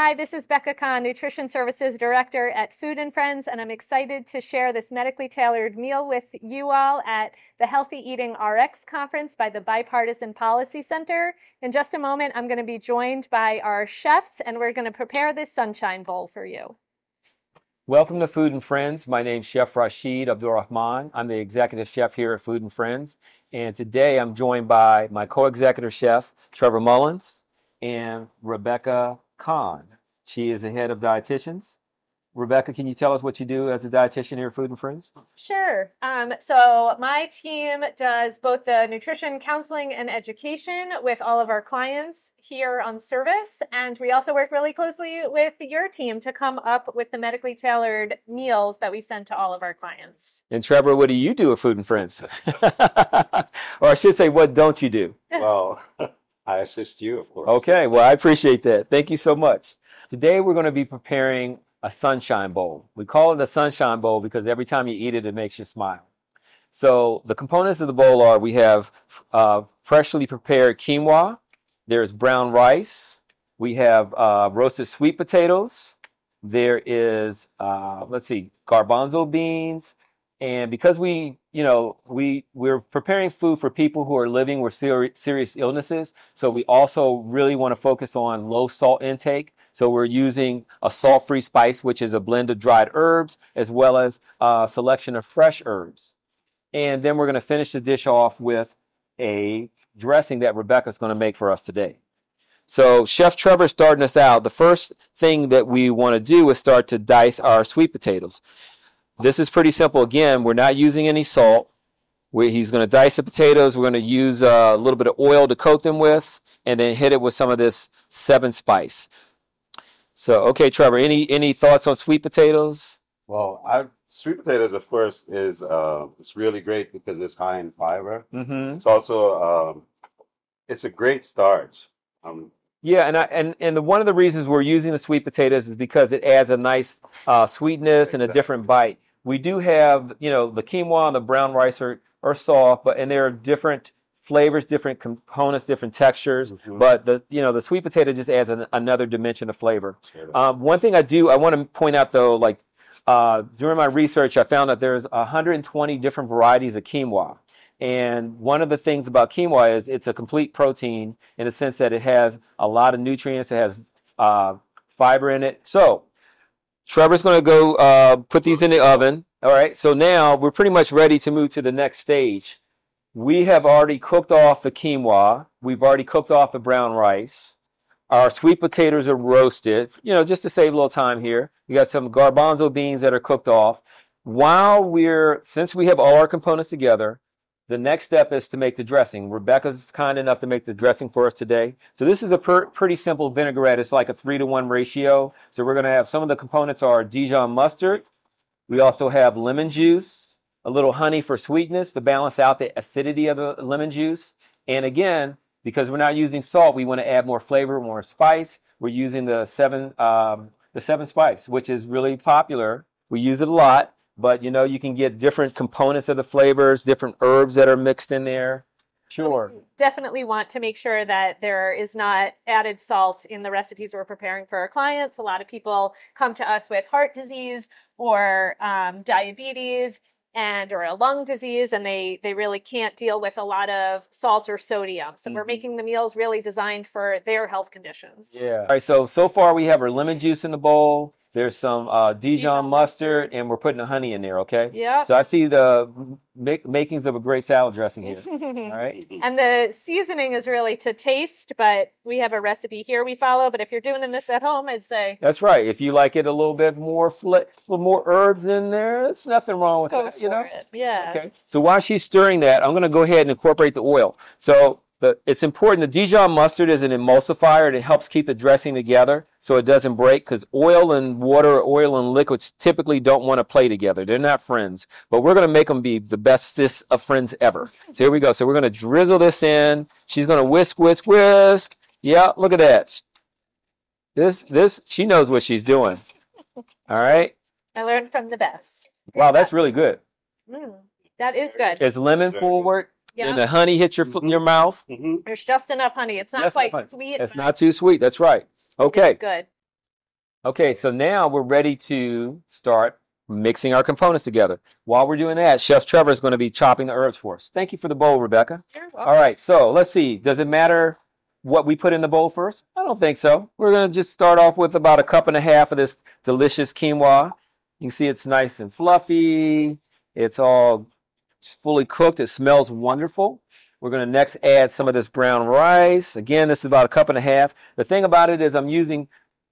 Hi, this is Becca Kahn, Nutrition Services Director at Food and Friends, and I'm excited to share this medically tailored meal with you all at the Healthy Eating RX Conference by the Bipartisan Policy Center. In just a moment, I'm going to be joined by our chefs, and we're going to prepare this sunshine bowl for you. Welcome to Food and Friends. My name's Chef Rasheed Abdurrahman. I'm the executive chef here at Food and Friends. And today I'm joined by my co-executive chef, Trevor Mullings, and Becca Kahn. She is the head of dietitians. Rebecca, can you tell us what you do as a dietitian here at Food and Friends? Sure. So my team does both the nutrition counseling and education with all of our clients here on service. And we also work really closely with your team to come up with the medically tailored meals that we send to all of our clients. And Trevor, what do you do at Food and Friends? Or I should say, what don't you do? Well, I assist you, of course. Okay, well, I appreciate that. Thank you so much. Today we're going to be preparing a sunshine bowl. We call it a sunshine bowl because every time you eat it, it makes you smile. So the components of the bowl are, we have freshly prepared quinoa, there's brown rice, we have roasted sweet potatoes, there is, garbanzo beans, and because we're preparing food for people who are living with serious illnesses, so we also really want to focus on low salt intake. So we're using a salt-free spice, which is a blend of dried herbs, as well as a selection of fresh herbs. And then we're going to finish the dish off with a dressing that Rebecca's going to make for us today. So Chef Trevor starting us out. The first thing that we want to do is start to dice our sweet potatoes. This is pretty simple. Again, we're not using any salt. He's going to dice the potatoes. We're going to use a little bit of oil to coat them with, and then hit it with some of this 7 spice. So, okay, Trevor, any thoughts on sweet potatoes? Well, sweet potatoes, of course, is it's really great because it's high in fiber. Mm-hmm. It's also it's a great starch. Yeah, and one of the reasons we're using the sweet potatoes is because it adds a nice sweetness and a different bite. We do have, the quinoa and the brown rice are soft, and there are different flavors, different components, different textures, but the sweet potato just adds another dimension of flavor. One thing I want to point out though, during my research, I found that there's 120 different varieties of quinoa. And one of the things about quinoa is it's a complete protein in the sense that it has a lot of nutrients, it has fiber in it. So Trevor's going to go put these in the oven. All right, so now we're pretty much ready to move to the next stage. We have already cooked off the quinoa. We've already cooked off the brown rice. Our sweet potatoes are roasted, just to save a little time here. We got some garbanzo beans that are cooked off. Since we have all our components together, the next step is to make the dressing. Rebecca's kind enough to make the dressing for us today. So this is a pretty simple vinaigrette. It's like a 3-to-1 ratio. So we're going to have some of the components are Dijon mustard. We also have lemon juice, a little honey for sweetness to balance out the acidity of the lemon juice. And again, because we're not using salt, we want to add more flavor, more spice. We're using the 7 spice, which is really popular. We use it a lot, but you can get different components of the flavors, different herbs that are mixed in there. Sure. We definitely want to make sure that there is not added salt in the recipes we're preparing for our clients. A lot of people come to us with heart disease or diabetes or a lung disease, and they really can't deal with a lot of salt or sodium. So we're making the meals really designed for their health conditions. Yeah. All right, so far we have our lemon juice in the bowl. There's some Dijon mustard, and we're putting the honey in there, okay? Yeah. So I see the makings of a great salad dressing here. All right. And the seasoning is really to taste, but we have a recipe here we follow. But if you're doing this at home, I'd say that's right. If you like it a little bit more, a little more herbs in there, there's nothing wrong with that. Go for it. Yeah. Okay. So while she's stirring that, I'm going to go ahead and incorporate the oil. So it's important. The Dijon mustard is an emulsifier, and it helps keep the dressing together so it doesn't break, because oil and water, oil and liquids typically don't want to play together. They're not friends, but we're going to make them be the bestest of friends ever. So here we go. So we're going to drizzle this in. She's going to whisk, whisk, whisk. Yeah, look at that. She knows what she's doing. All right. I learned from the best. Wow, that's really good. That is good. It's lemon forward. Yeah. And the honey hits your mouth. There's just enough honey. It's not quite sweet. It's not too sweet. That's right. Okay. It's good. Okay, so now we're ready to start mixing our components together. While we're doing that, Chef Trevor is going to be chopping the herbs for us. Thank you for the bowl, Rebecca. You're All welcome. right, so let's see. Does it matter what we put in the bowl first? I don't think so. We're going to just start off with about 1.5 cups of this delicious quinoa. You can see it's nice and fluffy. It's all fully cooked. It smells wonderful. We're going to next add some of this brown rice. Again, this is about 1.5 cups. The thing about it is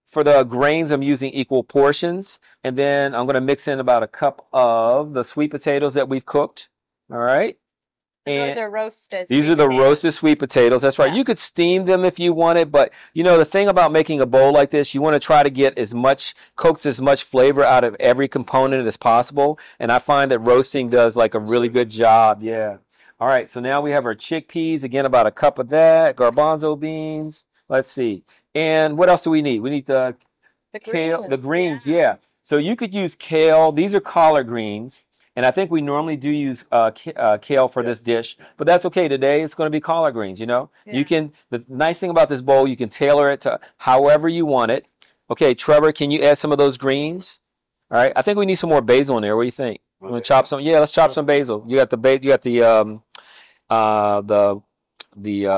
for the grains, I'm using equal portions. And then I'm going to mix in about 1 cup of the sweet potatoes that we've cooked. All right. And those are roasted. These are the roasted sweet potatoes. That's right. Yeah. You could steam them if you wanted, but the thing about making a bowl like this, you want to try to get coax as much flavor out of every component as possible. And I find that roasting does like a really good job. Yeah. All right. So now we have our chickpeas. Again, about 1 cup of that. Garbanzo beans. Let's see. And what else do we need? We need the kale, the greens. Yeah. So you could use kale. These are collard greens. And I think we normally do use kale for this dish, but that's okay. Today it's going to be collard greens, Yeah. The nice thing about this bowl, you can tailor it to however you want it. Okay, Trevor, can you add some of those greens? All right. I think we need some more basil in there. What do you think? You want to chop some? Yeah, let's chop some basil. You got the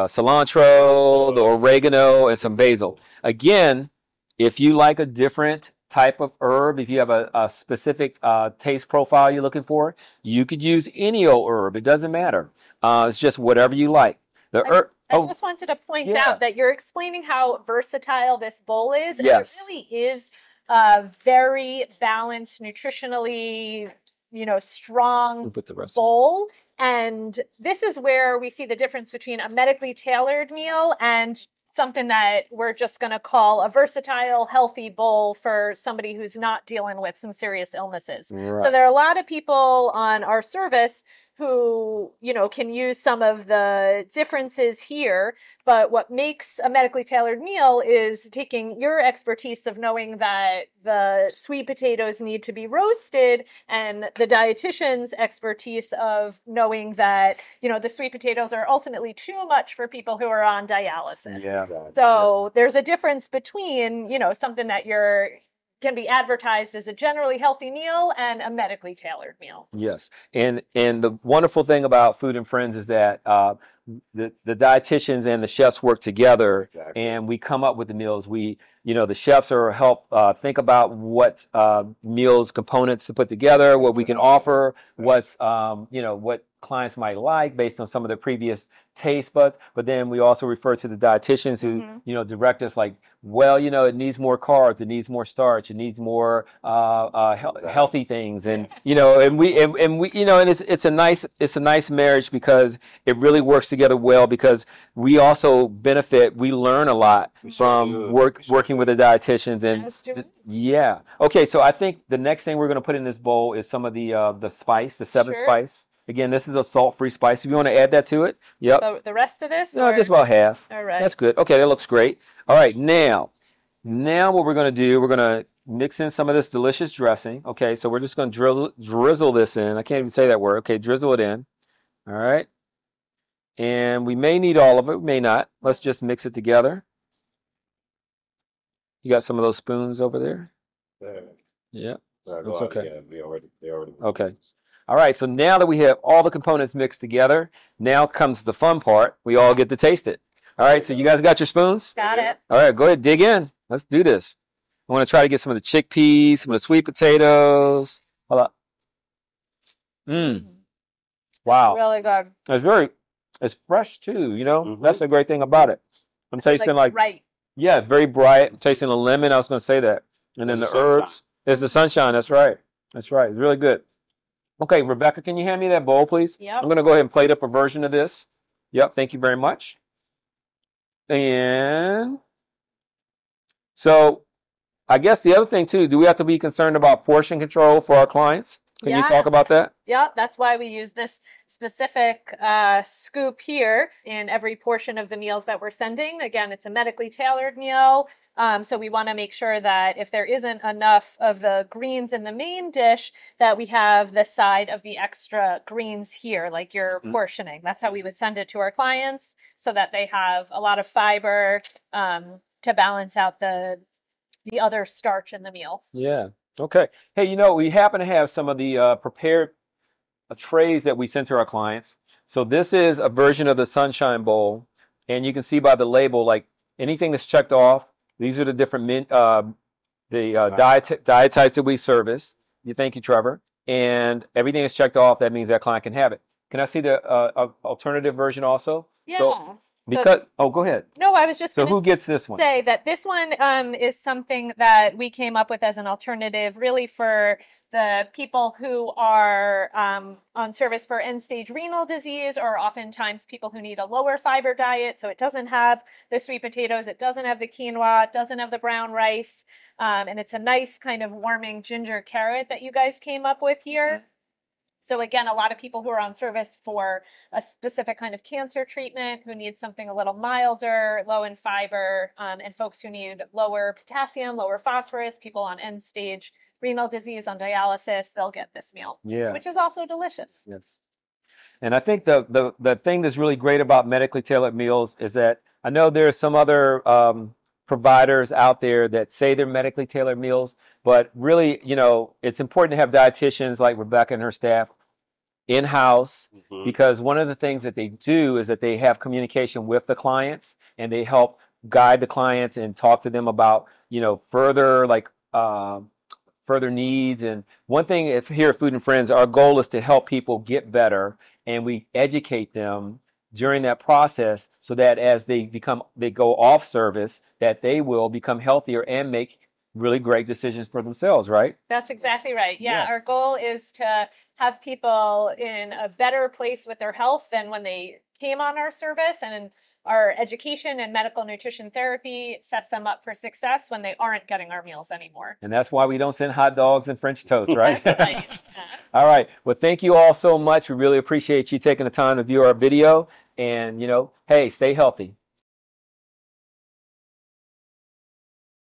cilantro, the oregano, and some basil. Again, if you like a different type of herb, if you have a specific taste profile you're looking for, you could use any old herb. It doesn't matter. It's just whatever you like. I just wanted to point out that you're explaining how versatile this bowl is. And it really is a very balanced, nutritionally, strong bowl. And this is where we see the difference between a medically tailored meal and something that we're just going to call a versatile, healthy bowl for somebody who's not dealing with some serious illnesses. Right. So there are a lot of people on our service who, can use some of the differences here. But what makes a medically tailored meal is taking your expertise of knowing that the sweet potatoes need to be roasted and the dietitian's expertise of knowing that, the sweet potatoes are ultimately too much for people who are on dialysis. Yeah. So there's a difference between, something that can be advertised as a generally healthy meal and a medically tailored meal. Yes. And the wonderful thing about Food and Friends is that the dietitians and the chefs work together, and we come up with the meals. The chefs help think about what meals components to put together, what we can offer, what clients might like based on some of their previous taste buds. But then we also refer to the dietitians who direct us like, it needs more carbs, it needs more starch, it needs more healthy things, and it's a nice marriage because it really works together well, because we also benefit. We learn a lot from working with the dietitians, and yeah. Okay, so I think the next thing we're going to put in this bowl is some of the spice, the 7 spice. Again, this is a salt-free spice. If you want to add that to it, yep. The rest of this? No, just about half. All right. That's good. Okay, that looks great. All right, now what we're going to do, we're going to mix in some of this delicious dressing. Okay, so we're just going to drizzle this in. I can't even say that word. Okay, drizzle it in. All right. And we may need all of it, we may not. Let's just mix it together. You got some of those spoons over there? Yeah. That's okay. Yeah, they already. Okay. All right, so now that we have all the components mixed together, now comes the fun part. We all get to taste it. All right, so you guys got your spoons? Got it. All right, go ahead, dig in. Let's do this. I want to try to get some of the chickpeas, some of the sweet potatoes. Hold up. Wow. Really good. It's fresh too, That's the great thing about it. I'm tasting bright. Yeah, very bright. I'm tasting the lemon, I was going to say that. And then the herbs. It's the sunshine, that's right. That's right, it's really good. Okay, Rebecca, can you hand me that bowl, please? Yep. I'm going to go ahead and plate up a version of this. Yep, thank you very much. And so I guess the other thing, too, do we have to be concerned about portion control for our clients? Can you talk about that? Yeah, that's why we use this specific scoop here in every portion of the meals that we're sending. Again, it's a medically tailored meal. So we want to make sure that if there isn't enough of the greens in the main dish, that we have the side of the extra greens here, like you're portioning. That's how we would send it to our clients, so that they have a lot of fiber to balance out the the other starch in the meal. Yeah. Okay. Hey, you know, we happen to have some of the prepared trays that we send to our clients. So this is a version of the Sunshine Bowl, and you can see by the label, like anything that's checked off. These are the different diet types that we service. Thank you, Trevor. And everything is checked off. That means that client can have it. Can I see the alternative version also? Yeah. So, because go ahead. No, I was just so who gets this one? Say that this one is something that we came up with as an alternative, really for the people who are on service for end-stage renal disease, or oftentimes people who need a lower fiber diet. So it doesn't have the sweet potatoes, it doesn't have the quinoa, it doesn't have the brown rice, and it's a nice kind of warming ginger carrot that you guys came up with here. So again, a lot of people who are on service for a specific kind of cancer treatment, who need something a little milder, low in fiber, and folks who need lower potassium, lower phosphorus, people on end-stage renal disease, on dialysis, they'll get this meal, which is also delicious. Yes. And I think the thing that's really great about medically tailored meals is that I know there are some other providers out there that say they're medically tailored meals, but really, you know, it's important to have dietitians like Rebecca and her staff in-house, because one of the things that they do is that they have communication with the clients, and they help guide the clients and talk to them about, you know, further needs. And one thing here at Food and Friends, our goal is to help people get better, and we educate them during that process so that as they go off service, that they will become healthier and make really great decisions for themselves, right? That's exactly right. Yeah, Yes. Our goal is to have people in a better place with their health than when they came on our service, and our education and medical nutrition therapy sets them up for success when they aren't getting our meals anymore. And that's why we don't send hot dogs and French toast, right? That's right. All right. Well, thank you all so much. We really appreciate you taking the time to view our video. And, you know, hey, stay healthy.